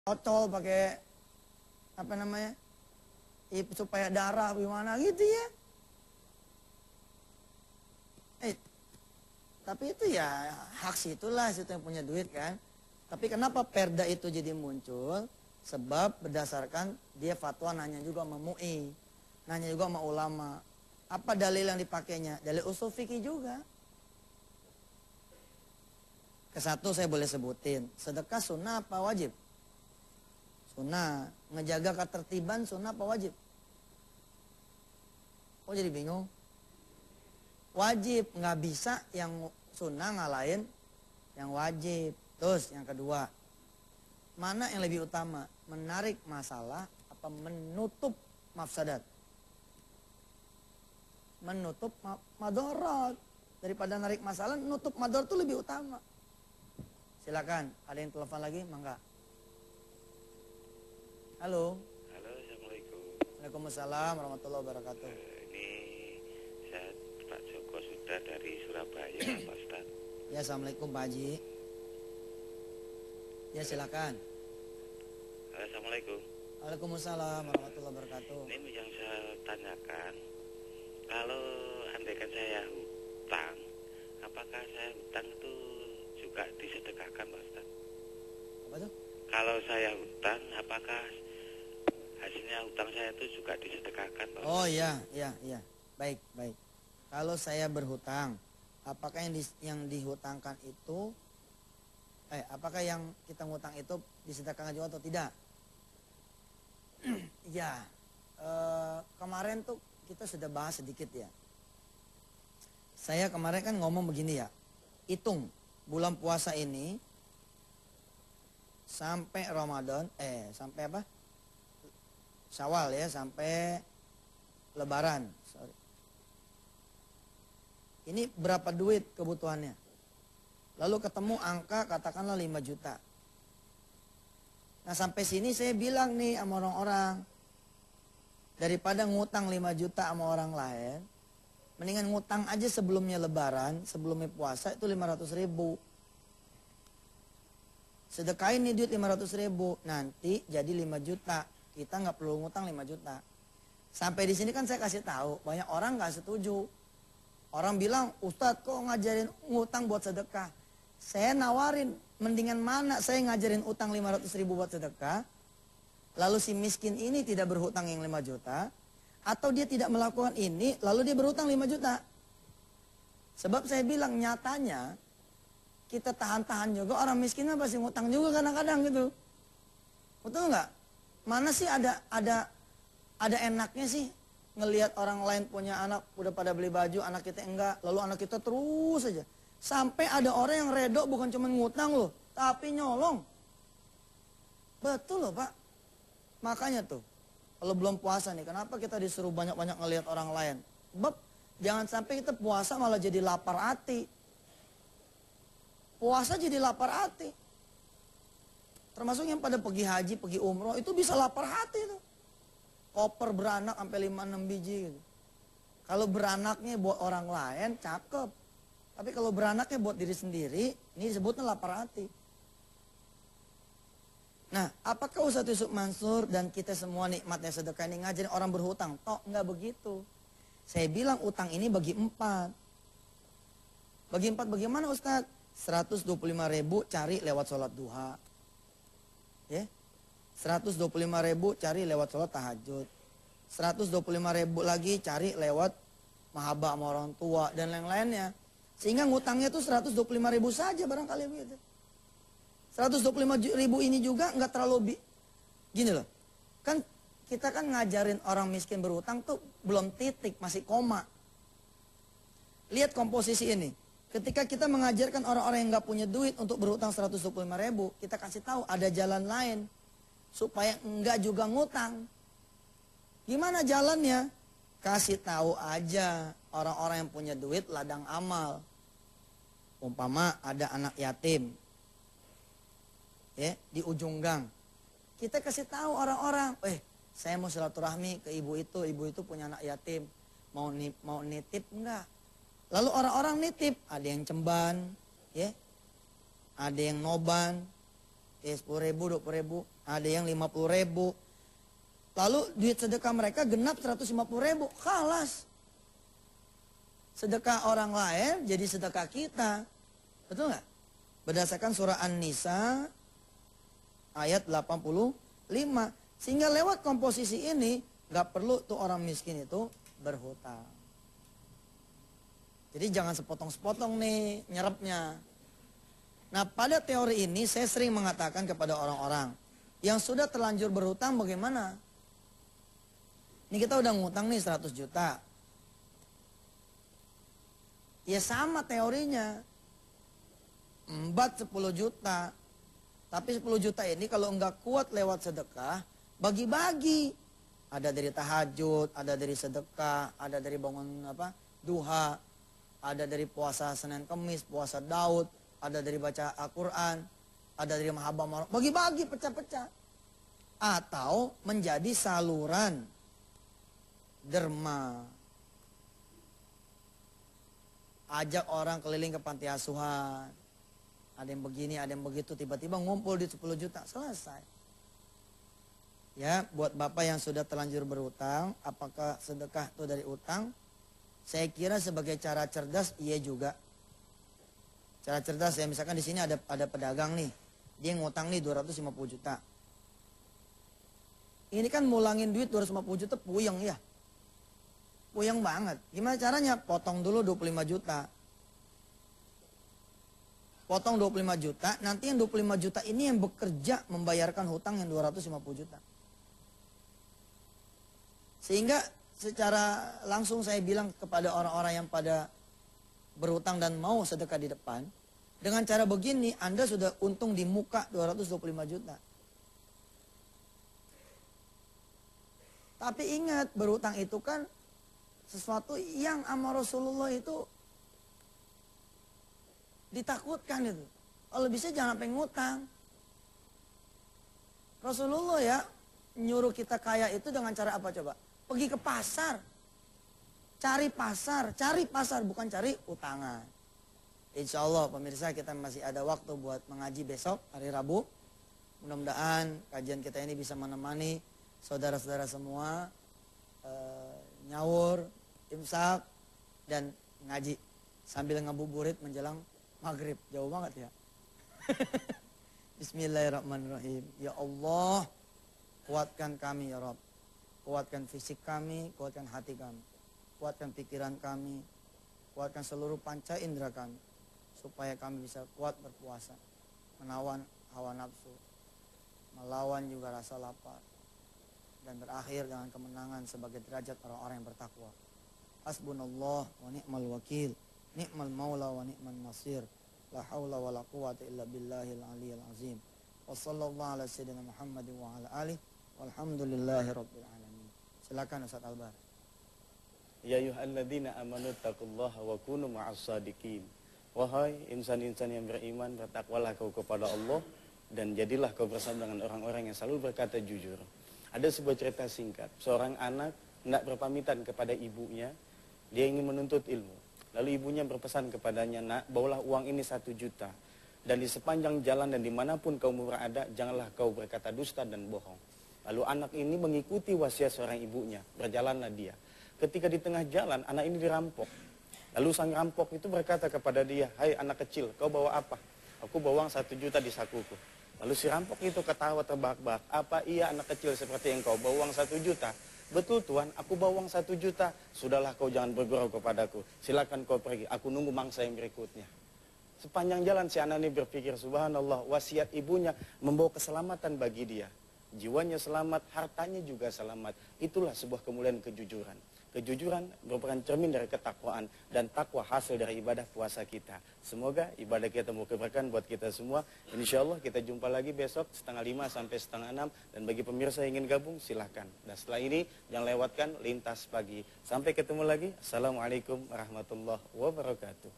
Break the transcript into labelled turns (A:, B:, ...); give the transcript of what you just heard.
A: ocol pakai apa namanya supaya darah gimana gitu ya. Tapi itu ya hak situlah, situ yang punya duit kan. Tapi kenapa perda itu jadi muncul? Sebab berdasarkan dia fatwa nanya juga sama MUI, nanya juga sama ulama. Apa dalil yang dipakainya? Dalil usul fikih juga. Kesatu saya boleh sebutin, sedekah sunnah apa wajib? Sunnah. Ngejaga ketertiban sunnah apa wajib? Oh jadi bingung? Wajib, nggak bisa yang sunnah ngalahin yang wajib. Terus yang kedua, mana yang lebih utama? Menarik masalah apa menutup mafsadat? Menutup madorot. Daripada narik masalah, nutup madorot itu lebih utama. Silakan, ada yang telepon lagi? Mangga. Halo.
B: Halo, assalamualaikum.
A: Waalaikumsalam warahmatullahi wabarakatuh.
B: Ini saya Pak Joko sudah dari Surabaya, Pak Ustadz.
A: Ya, assalamualaikum Pak Haji. Ya silakan.
B: Halo, assalamualaikum.
A: Waalaikumsalam warahmatullahi wabarakatuh.
B: Ini yang saya tanyakan, kalau andaikan saya hutang, apakah saya hutang itu juga disedekahkan, Pak Ustadz?
A: Apa tuh?
B: Kalau saya hutang, apakah hasilnya hutang saya itu juga disedekahkan, Pak Ustadz?
A: Oh iya. Baik. Kalau saya berhutang, apakah yang dihutangkan itu, apakah yang kita ngutang itu disedekahkan juga atau tidak? Ya, kemarin tuh kita sudah bahas sedikit ya. Saya kemarin kan ngomong begini ya, hitung bulan puasa ini sampai Ramadan, sampai apa? Syawal ya, sampai Lebaran. Sorry. Ini berapa duit kebutuhannya? Lalu ketemu angka katakanlah 5 juta. Nah sampai sini saya bilang nih sama orang-orang, daripada ngutang 5 juta sama orang lain, mendingan ngutang aja sebelumnya Lebaran, sebelumnya puasa itu 500 ribu. Sedekahin nih duit 500 ribu, nanti jadi 5 juta. Kita nggak perlu ngutang 5 juta. Sampai di sini kan saya kasih tahu, banyak orang nggak setuju. Orang bilang, Ustadz kok ngajarin ngutang buat sedekah? Saya nawarin, mendingan mana saya ngajarin utang 500 ribu buat sedekah, lalu si miskin ini tidak berhutang yang 5 juta, atau dia tidak melakukan ini, lalu dia berhutang 5 juta. Sebab saya bilang nyatanya, kita tahan-tahan juga, orang miskinnya pasti ngutang juga kadang-kadang gitu. Betul nggak? Mana sih ada enaknya sih ngelihat orang lain punya anak udah pada beli baju, anak kita enggak, lalu anak kita terus aja. Sampai ada orang yang redo bukan cuma ngutang loh, tapi nyolong. Betul loh Pak. Makanya tuh, kalau belum puasa nih, kenapa kita disuruh banyak-banyak ngelihat orang lain? Sebab jangan sampai kita puasa malah jadi lapar hati. Puasa jadi lapar hati. Termasuk yang pada pergi haji, pergi umroh, itu bisa lapar hati tuh. Koper beranak sampai 5-6 biji gitu. Kalau beranaknya buat orang lain, cakep. Tapi kalau beranaknya buat diri sendiri, ini disebutnya lapar hati. Nah, apakah Ustadz Yusuf Mansur dan kita semua nikmatnya sedekah ini ngajarin orang berhutang? Tok, nggak begitu. Saya bilang utang ini bagi 4. Bagi 4 bagaimana Ustadz? 125 ribu cari lewat sholat duha. Ya. 125 ribu cari lewat sholat tahajud. 125 ribu lagi cari lewat mahabbah sama orang tua dan lain-lainnya. Sehingga ngutangnya tuh 125 ribu saja barangkali begitu. 125 ribu ini juga nggak terlalu gini loh. Kan kita kan ngajarin orang miskin berhutang tuh belum titik, masih koma. Lihat komposisi ini. Ketika kita mengajarkan orang-orang yang nggak punya duit untuk berhutang 125 ribu, kita kasih tahu ada jalan lain supaya enggak juga ngutang. Gimana jalannya? Kasih tahu aja orang-orang yang punya duit ladang amal. Umpama ada anak yatim, ya di ujung gang. Kita kasih tahu orang-orang, saya mau silaturahmi ke ibu itu punya anak yatim, mau nitip enggak? Lalu orang-orang nitip, ada yang cemban, ya, ada yang noban, 10 ribu, 20 ribu. ada yang 50.000. Lalu duit sedekah mereka genap 150.000, khalas. Sedekah orang lain jadi sedekah kita. Betul nggak? Berdasarkan surah An-Nisa ayat 85. Sehingga lewat komposisi ini nggak perlu tuh orang miskin itu berhutang. Jadi jangan sepotong-sepotong nih nyerapnya. Nah, pada teori ini saya sering mengatakan kepada orang-orang yang sudah terlanjur berhutang bagaimana? Ini kita udah ngutang nih 100 juta. Ya sama teorinya. Embat 10 juta. Tapi 10 juta ini kalau enggak kuat lewat sedekah, bagi-bagi. Ada dari tahajud, ada dari sedekah, ada dari bangun duha, ada dari puasa Senin Kemis, puasa Daud, ada dari baca Al-Quran, ada dari mahabbah marah. Bagi-bagi pecah-pecah. Atau menjadi saluran derma. Ajak orang keliling ke panti asuhan. Ada yang begini, ada yang begitu. Tiba-tiba ngumpul di 10 juta. Selesai. Ya, buat bapak yang sudah terlanjur berutang. Apakah sedekah itu dari utang? Saya kira sebagai cara cerdas, iya juga. Cara cerdas ya, misalkan di sini ada pedagang nih. Dia ngutang nih 250 juta. Ini kan mulangin duit 250 juta puyeng ya. Puyeng banget. Gimana caranya? Potong dulu 25 juta. Potong 25 juta, nanti yang 25 juta ini yang bekerja membayarkan hutang yang 250 juta. Sehingga secara langsung saya bilang kepada orang-orang yang pada berhutang dan mau sedekah di depan, dengan cara begini Anda sudah untung di muka 225 juta. Tapi ingat, berhutang itu kan sesuatu yang sama Rasulullah itu ditakutkan itu. Kalau bisa jangan sampai ngutang. Rasulullah ya nyuruh kita kaya itu dengan cara apa coba? Pergi ke pasar. Cari pasar bukan cari utangan. Insya Allah pemirsa kita masih ada waktu buat mengaji besok hari Rabu. Mudah-mudahan kajian kita ini bisa menemani saudara-saudara semua nyawur, imsak, dan ngaji sambil ngabuburit menjelang maghrib. Jauh banget ya. Bismillahirrahmanirrahim. Ya Allah, kuatkan kami ya Rabb. Kuatkan fisik kami, kuatkan hati kami. Kuatkan pikiran kami, kuatkan seluruh panca indera kami. Supaya kami bisa kuat berpuasa. Menawan hawa nafsu. Melawan juga rasa lapar. Dan berakhir dengan kemenangan sebagai derajat orang-orang yang bertakwa. Hasbunallah wa ni'mal wakil. Ni'mal maula wa ni'mal nasir. La hawla wa la quwata illa billahil aliyil azim. Wa sallallahu ala sayyidina Muhammad wa ala alihi. Walhamdulillahi rabbil alamin. Silakan Ustaz Albar.
C: Ya ayyuhalladzina amanu taqullaha wa kunu ma'as sadiqin. Wahai insan-insan yang beriman, bertakwalah kau kepada Allah dan jadilah kau bersama dengan orang-orang yang selalu berkata jujur. Ada sebuah cerita singkat. Seorang anak hendak berpamitan kepada ibunya. Dia ingin menuntut ilmu. Lalu ibunya berpesan kepadanya, nak, bawalah uang ini 1 juta. Dan di sepanjang jalan dan dimanapun kau berada, janganlah kau berkata dusta dan bohong. Lalu anak ini mengikuti wasiat seorang ibunya. Berjalanlah dia. Ketika di tengah jalan, anak ini dirampok. Lalu sang rampok itu berkata kepada dia, hai anak kecil, kau bawa apa? Aku bawa uang 1 juta di sakuku. Lalu si rampok itu ketawa terbahak-bahak. Apa iya anak kecil seperti engkau bawa uang 1 juta? Betul tuan, aku bawa uang 1 juta. Sudahlah kau jangan bergurau kepadaku. Silakan kau pergi, aku nunggu mangsa yang berikutnya. Sepanjang jalan si anak ini berpikir, subhanallah, wasiat ibunya membawa keselamatan bagi dia. Jiwanya selamat, hartanya juga selamat. Itulah sebuah kemuliaan kejujuran. Kejujuran merupakan cermin dari ketakwaan dan takwa hasil dari ibadah puasa kita. Semoga ibadah kita mau keberkahan buat kita semua. Insya Allah kita jumpa lagi besok 5:30 sampai 5:30. Dan bagi pemirsa yang ingin gabung silahkan. Dan setelah ini jangan lewatkan lintas pagi. Sampai ketemu lagi. Assalamualaikum warahmatullahi wabarakatuh.